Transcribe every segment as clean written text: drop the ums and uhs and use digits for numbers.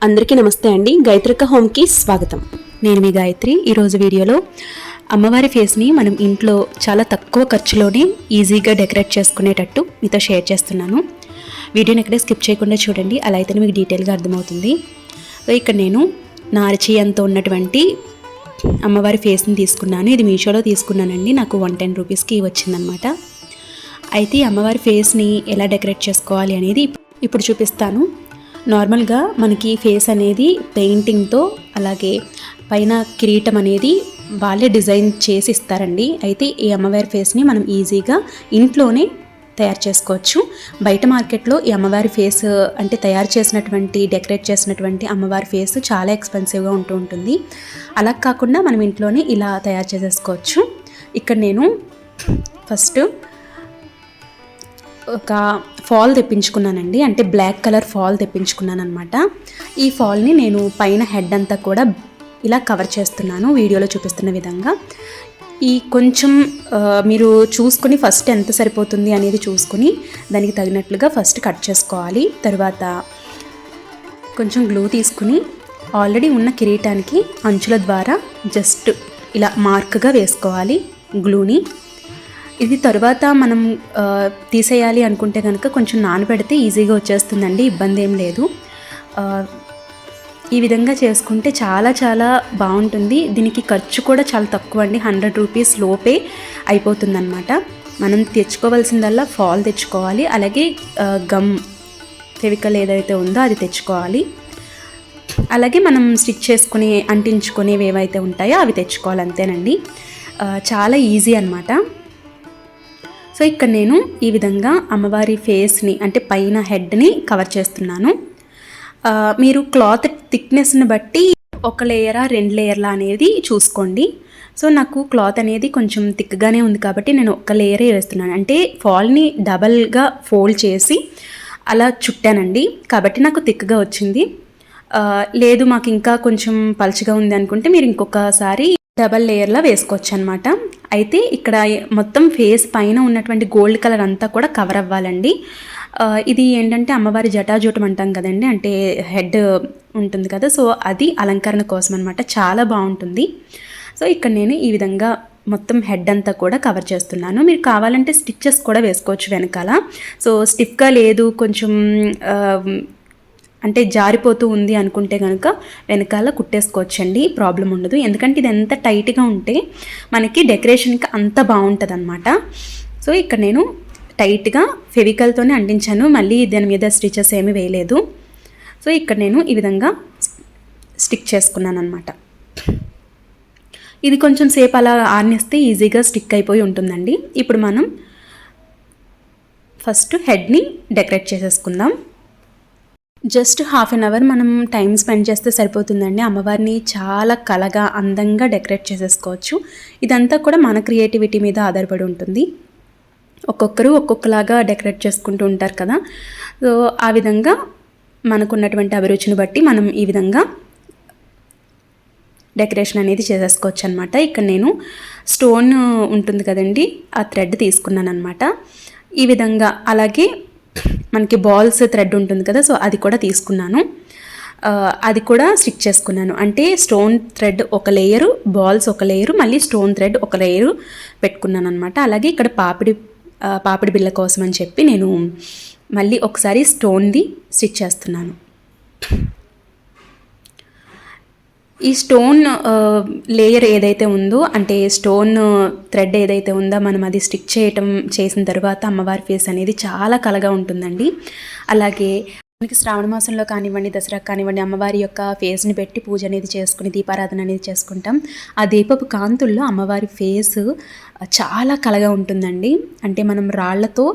అందరికీ నమస్తే అండి. గాయత్రిక హోమ్కి స్వాగతం. నేను మీ గాయత్రి. ఈరోజు వీడియోలో అమ్మవారి ఫేస్ని మనం ఇంట్లో చాలా తక్కువ ఖర్చులోనే ఈజీగా డెకరేట్ చేసుకునేటట్టు మీతో షేర్ చేస్తున్నాను. వీడియోని ఎక్కడే స్కిప్ చేయకుండా చూడండి, అలా అయితేనే మీకు డీటెయిల్గా అర్థమవుతుంది. ఇక్కడ నేను నారిచేయంతో ఉన్నటువంటి అమ్మవారి ఫేస్ని తీసుకున్నాను. ఇది మీషోలో తీసుకున్నానండి. నాకు 110 రూపీస్కి వచ్చిందనమాట. అయితే అమ్మవారి ఫేస్ని ఎలా డెకరేట్ చేసుకోవాలి అనేది ఇప్పుడు చూపిస్తాను. నార్మల్గా మనకి ఫేస్ అనేది పెయింటింగ్తో, అలాగే పైన కిరీటం అనేది వాళ్ళే డిజైన్ చేసి ఇస్తారండి. అయితే ఈ అమ్మవారి ఫేస్ని మనం ఈజీగా ఇంట్లోనే తయారు చేసుకోవచ్చు. బయట మార్కెట్లో ఈ అమ్మవారి ఫేస్ అంటే తయారు చేసినటువంటి డెకరేట్ చేసినటువంటి అమ్మవారి ఫేస్ చాలా ఎక్స్పెన్సివ్గా ఉంటుంది. అలా కాకుండా మనం ఇంట్లోనే ఇలా తయారు చేసేసుకోవచ్చు. ఇక్కడ నేను ఫస్ట్ ఒక ఫాల్ తెప్పించుకున్నానండి. అంటే బ్లాక్ కలర్ ఫాల్ తెప్పించుకున్నాను అనమాట. ఈ ఫాల్ని నేను పైన హెడ్ అంతా కూడా ఇలా కవర్ చేస్తున్నాను వీడియోలో చూపిస్తున్న విధంగా. ఈ కొంచెం మీరు చూసుకుని ఫస్ట్ ఎంత సరిపోతుంది అనేది చూసుకుని దానికి తగినట్లుగా ఫస్ట్ కట్ చేసుకోవాలి. తర్వాత కొంచెం గ్లూ తీసుకుని ఆల్రెడీ ఉన్న కిరీటానికి అంచుల ద్వారా జస్ట్ ఇలా మార్క్గా వేసుకోవాలి గ్లూని. ఇది తర్వాత మనం తీసేయాలి అనుకుంటే కనుక కొంచెం నానబెడితే ఈజీగా వచ్చేస్తుందండి, ఇబ్బంది ఏం లేదు. ఈ విధంగా చేసుకుంటే చాలా చాలా బాగుంటుంది. దీనికి ఖర్చు కూడా చాలా తక్కువ అండి, 100 రూపీస్ లోపే అయిపోతుందన్నమాట. మనం తెచ్చుకోవాల్సిందల్లా ఫాల్ తెచ్చుకోవాలి, అలాగే గమ్ ఫెవికల్ ఏదైతే ఉందో అది తెచ్చుకోవాలి. అలాగే మనం స్టిచ్ చేసుకుని అంటించుకునేవి ఏవైతే ఉంటాయో అవి తెచ్చుకోవాలి, అంతేనండి. చాలా ఈజీ అన్నమాట. సో ఇక్కడ నేను ఈ విధంగా అమ్మవారి ఫేస్ని అంటే పైన హెడ్ని కవర్ చేస్తున్నాను. మీరు క్లాత్ థిక్నెస్ని బట్టి ఒక లేయరా 2 లేయర్లా అనేది చూసుకోండి. సో నాకు క్లాత్ అనేది కొంచెం థిక్గానే ఉంది కాబట్టి నేను ఒక లేయరే వేస్తున్నాను. అంటే ఫాల్ని డబల్గా ఫోల్డ్ చేసి అలా చుట్టానండి, కాబట్టి నాకు థిక్గా వచ్చింది. లేదు మాకు ఇంకా కొంచెం పలుచగా ఉంది అనుకుంటే మీరు ఇంకొకసారి డబల్ లేయర్లా వేసుకోవచ్చు అనమాట. అయితే ఇక్కడ మొత్తం ఫేస్ పైన ఉన్నటువంటి గోల్డ్ కలర్ అంతా కూడా కవర్ అవ్వాలండి. ఇది ఏంటంటే అమ్మవారి జటాజూటం అంటాం కదండి, అంటే హెడ్ ఉంటుంది కదా, సో అది అలంకరణ కోసం అనమాట. చాలా బాగుంటుంది. సో ఇక్కడ నేను ఈ విధంగా మొత్తం హెడ్ అంతా కూడా కవర్ చేస్తున్నాను. మీరు కావాలంటే స్టిచ్చెస్ కూడా వేసుకోవచ్చు వెనకాల. సో స్టిఫ్గా లేదు, కొంచెం అంటే జారిపోతూ ఉంది అనుకుంటే కనుక వెనకాల కుట్టేసుకోవచ్చండి, ప్రాబ్లం ఉండదు. ఎందుకంటే ఇది ఎంత టైట్గా ఉంటే మనకి డెకరేషన్కి అంత బాగుంటుంది అనమాట. సో ఇక్కడ నేను టైట్గా ఫెవికల్తోనే అంటించాను, మళ్ళీ దాని మీద స్టిచెస్ ఏమీ వేయలేదు. సో ఇక్కడ నేను ఈ విధంగా స్టిక్ చేసుకున్నాను అనమాట. ఇది కొంచెం సేపు అలా ఆర్నిస్తే ఈజీగా స్టిక్ అయిపోయి ఉంటుందండి. ఇప్పుడు మనం ఫస్ట్ హెడ్ని డెకరేట్ చేసేసుకుందాం. జస్ట్ 1/2 అవర్ మనం టైం స్పెండ్ చేస్తే సరిపోతుందండి. అమ్మవారిని చాలా కళగా అందంగా డెకరేట్ చేసేసుకోవచ్చు. ఇదంతా కూడా మన క్రియేటివిటీ మీద ఆధారపడి ఉంటుంది. ఒక్కొక్కరు ఒక్కొక్కలాగా డెకరేట్ చేసుకుంటూ ఉంటారు కదా. సో ఆ విధంగా మనకున్నటువంటి అభిరుచిని బట్టి మనం ఈ విధంగా డెకరేషన్ అనేది చేసేసుకోవచ్చు అనమాట. ఇక్కడ నేను స్టోన్ ఉంటుంది కదండి, ఆ థ్రెడ్ తీసుకున్నాను అనమాట ఈ విధంగా. అలాగే మనకి బాల్స్ థ్రెడ్ ఉంటుంది కదా, సో అది కూడా తీసుకున్నాను. అది కూడా స్టిక్ చేసుకున్నాను. అంటే స్టోన్ థ్రెడ్ ఒక లేయరు, బాల్స్ ఒక లేయరు, మళ్ళీ స్టోన్ థ్రెడ్ ఒక లేయరు పెట్టుకున్నాను అనమాట. అలాగే ఇక్కడ పాపిడి బిళ్ళ కోసం అని చెప్పి నేను మళ్ళీ ఒకసారి స్టోన్ది స్టిచ్ చేస్తున్నాను. ఈ స్టోన్ లేయర్ ఏదైతే ఉందో, అంటే స్టోన్ థ్రెడ్ ఏదైతే ఉందో, మనం అది స్టిక్ చేసిన తర్వాత అమ్మవారి ఫేస్ అనేది చాలా కళగా ఉంటుందండి. అలాగే మనకి శ్రావణ మాసంలో కానివ్వండి, దసరా కానివ్వండి, అమ్మవారి యొక్క ఫేస్ని పెట్టి పూజ అనేది చేసుకుని దీపారాధన అనేది చేసుకుంటాం. ఆ దీపపు కాంతుల్లో అమ్మవారి ఫేస్ చాలా కళగా ఉంటుందండి. అంటే మనం రాళ్లతో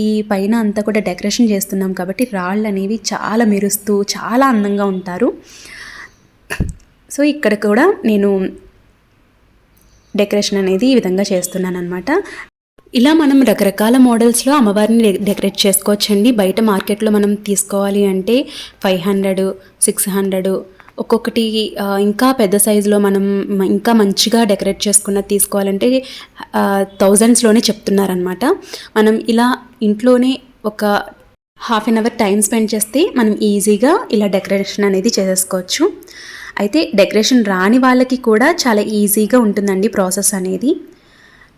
ఈ పైన అంతా కూడా డెకరేషన్ చేస్తున్నాం కాబట్టి రాళ్ళు అనేవి చాలా మెరుస్తూ చాలా అందంగా ఉంటారు. సో ఇక్కడ కూడా నేను డెకరేషన్ అనేది ఈ విధంగా చేస్తున్నాను అనమాట. ఇలా మనం రకరకాల మోడల్స్లో అమ్మవారిని డెకరేట్ చేసుకోవచ్చండి. బయట మార్కెట్లో మనం తీసుకోవాలి అంటే 500, 600, ఒక్కొక్కటి ఇంకా పెద్ద సైజులో మనం ఇంకా మంచిగా డెకరేట్ చేసుకున్నది తీసుకోవాలంటే థౌజండ్స్లోనే చెప్తున్నారనమాట. మనం ఇలా ఇంట్లోనే ఒక half an hour time spend చేస్తే మనం ఈజీగా ఇలా డెకరేషన్ అనేది చేసేసుకోవచ్చు. అయితే డెకరేషన్ రాని వాళ్ళకి కూడా చాలా ఈజీగా ఉంటుందండి ప్రాసెస్ అనేది.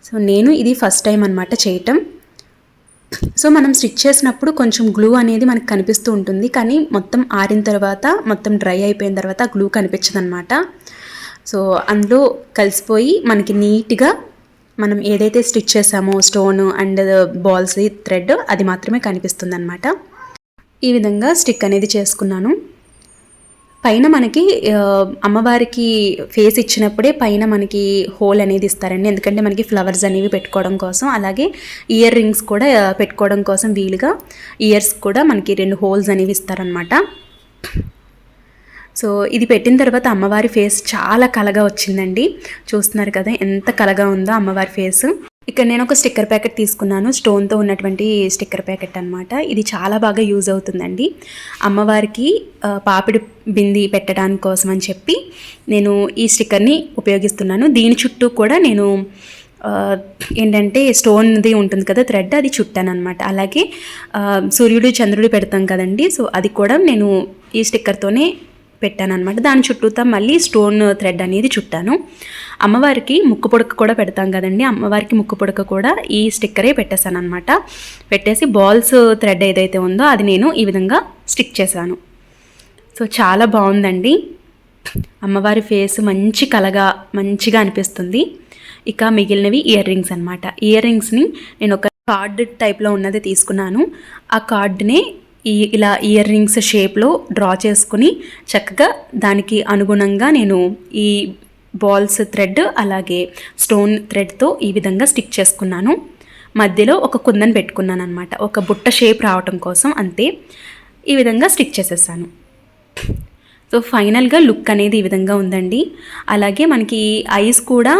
సో నేను ఇది ఫస్ట్ టైం అనమాట చేయటం. సో మనం స్టిచ్ చేసినప్పుడు కొంచెం గ్లూ అనేది మనకు కనిపిస్తూ ఉంటుంది, కానీ మొత్తం ఆరిన తర్వాత, మొత్తం డ్రై అయిపోయిన తర్వాత గ్లూ కనిపించదు అనమాట. సో అందులో కలిసిపోయి మనకి నీట్గా మనం ఏదైతే స్టిచ్ చేసామో స్టోన్ అండ్ బాల్స్ థ్రెడ్ అది మాత్రమే కనిపిస్తుంది అనమాట. ఈ విధంగా స్టిక్ అనేది చేసుకున్నాను. పైన మనకి అమ్మవారికి ఫేస్ ఇచ్చినప్పుడే పైన మనకి హోల్ అనేది ఇస్తారండి, ఎందుకంటే మనకి ఫ్లవర్స్ అనేవి పెట్టుకోవడం కోసం. అలాగే ఇయర్ రింగ్స్ కూడా పెట్టుకోవడం కోసం వీలుగా ఇయర్స్ కూడా మనకి 2 హోల్స్ అనేవి ఇస్తారనమాట. సో ఇది పెట్టిన తర్వాత అమ్మవారి ఫేస్ చాలా కలగా వచ్చిందండి. చూస్తున్నారు కదా ఎంత కలగా ఉందో అమ్మవారి ఫేస్. ఇక్కడ నేను ఒక స్టిక్కర్ ప్యాకెట్ తీసుకున్నాను, స్టోన్తో ఉన్నటువంటి స్టిక్కర్ ప్యాకెట్ అనమాట. ఇది చాలా బాగా యూజ్ అవుతుందండి అమ్మవారికి పాపిడి బింది పెట్టడానికి కోసం అని చెప్పి నేను ఈ స్టిక్కర్ని ఉపయోగిస్తున్నాను. దీని చుట్టూ కూడా నేను ఏంటంటే స్టోన్ది ఉంటుంది కదా థ్రెడ్, అది చుట్టాను అనమాట. అలాగే సూర్యుడు చంద్రుడు పెడతాం కదండి, సో అది కూడా నేను ఈ స్టిక్కర్తోనే పెట్టాను అనమాట. దాని చుట్టూతా మళ్ళీ స్టోన్ థ్రెడ్ అనేది చుట్టాను. అమ్మవారికి ముక్కు పుడక కూడా పెడతాం కదండి, అమ్మవారికి ముక్కు పుడక కూడా ఈ స్టిక్కరే పెట్టేశాను అనమాట. పెట్టేసి బాల్స్ థ్రెడ్ ఏదైతే ఉందో అది నేను ఈ విధంగా స్టిక్ చేశాను. సో చాలా బాగుందండి, అమ్మవారి ఫేస్ మంచి కలగా మంచిగా అనిపిస్తుంది. ఇక మిగిలినవి ఇయర్ రింగ్స్ అనమాట. ఇయర్ రింగ్స్ని నేను ఒక కార్డ్ టైప్లో ఉన్నది తీసుకున్నాను. ఆ కార్డ్ని ఇలా ఇయర్ రింగ్స్ షేప్లో డ్రా చేసుకుని చక్కగా దానికి అనుగుణంగా నేను ఈ బాల్స్ థ్రెడ్ అలాగే స్టోన్ థ్రెడ్తో ఈ విధంగా స్టిక్ చేసుకున్నాను. మధ్యలో ఒక కుందన్ పెట్టుకున్నాను అనమాట, ఒక బుట్ట షేప్ రావటం కోసం, అంతే. ఈ విధంగా స్టిక్ చేసేసాను. సో ఫైనల్గా లుక్ అనేది ఈ విధంగా ఉందండి. అలాగే మనకి ఐస్ కూడా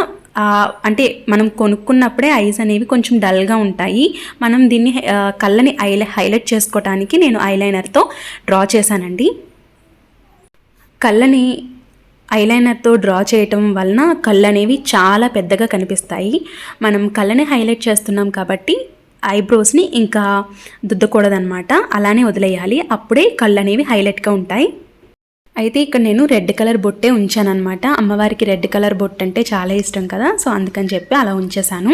అంటే మనం కొనుక్కున్నప్పుడే ఐస్ అనేవి కొంచెం డల్గా ఉంటాయి. మనం దీన్ని కళ్ళని హైలైట్ చేసుకోవడానికి నేను ఐలైనర్తో డ్రా చేశానండి. కళ్ళని ఐలైనర్తో డ్రా చేయటం వలన కళ్ళు అనేవి చాలా పెద్దగా కనిపిస్తాయి. మనం కళ్ళని హైలైట్ చేస్తున్నాం కాబట్టి ఐబ్రోస్ని ఇంకా దుద్దకూడదనమాట, అలానే వదిలేయాలి, అప్పుడే కళ్ళు అనేవి హైలైట్గా ఉంటాయి. అయితే ఇక్కడ నేను రెడ్ కలర్ బొట్టే ఉంచానన్నమాట. అమ్మవారికి రెడ్ కలర్ బొట్టు అంటే చాలా ఇష్టం కదా, సో అందుకని చెప్పి అలా ఉంచేశాను.